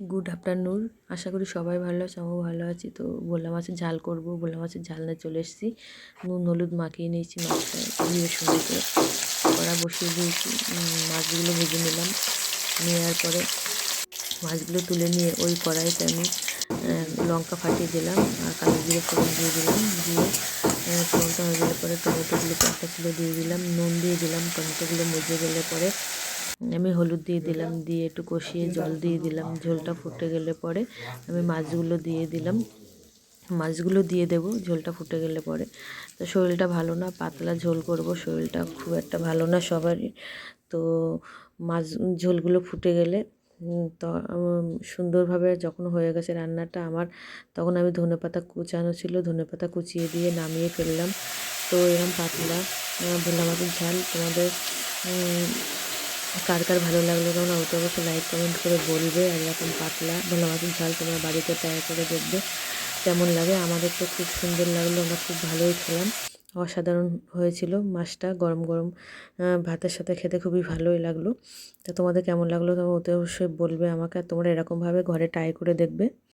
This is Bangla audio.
Good afternoon. আশা করি সবাই ভালো আছে, আমিও ভালো আছি। তো ভোলা মাছের ঝাল করব, ভোলা মাছের ঝাল নিয়ে চলে এসেছি। নুন হলুদ মাখিয়ে নিয়েছি, মাছটা ধুয়ে সুন্দর করে কড়া বসিয়ে দিয়েছি। মাছগুলো ভেজে নিলাম, নেওয়ার পরে মাছগুলো তুলে নিয়ে ওই কড়াইতে আমি লঙ্কা ফাটিয়ে দিলাম আর কালো জিরে ফোড়ন দিয়ে দিলাম। দিয়ে ফোড়নটা হয়ে গেলে পরে টমেটোগুলোকে একটা ছিলে দিয়ে দিলাম, নুন দিয়ে দিলাম। টমেটোগুলো মজে গেলে পরে আমি হলুদ দিয়ে দিলাম, দিয়ে একটু কষিয়ে জল দিয়ে দিলাম। ঝোলটা ফুটে গেলে পরে আমি মাছগুলো দিয়ে দিলাম, মাছগুলো দিয়ে দেবো ঝোলটা ফুটে গেলে পরে। তো শরীরটা ভালো না, পাতলা ঝোল করব, শরীরটা খুব একটা ভালো না সবারই। তো মাছ ঝোলগুলো ফুটে গেলে তো সুন্দরভাবে যখন হয়ে গেছে রান্নাটা আমার, তখন আমি ধনেপাতা কুচানো ছিল, ধনেপাতা কুচিয়ে দিয়ে নামিয়ে ফেললাম। তো এরকম পাতলা ভোলা মাছের ঝাল তোমাদের কার কার ভালো লাগলো তোমরা ওটা অবশ্যই লাইক কমেন্ট করে বলবে। আর এরকম পাতলা ভোলা মাছের ঝাল তোমরা বাড়িতে ট্রাই করে দেখবে কেমন লাগে। আমাদের তো খুব সুন্দর লাগলো, আমরা খুব ভালোই খেলাম, অসাধারণ হয়েছিল। মাছটা গরম গরম ভাতের সাথে খেতে খুবই ভালোই লাগলো। তো তোমাদের কেমন লাগলো তোমরা ওতে অবশ্যই বলবে আমাকে, আর তোমরা এরকমভাবে ঘরে ট্রাই করে দেখবে।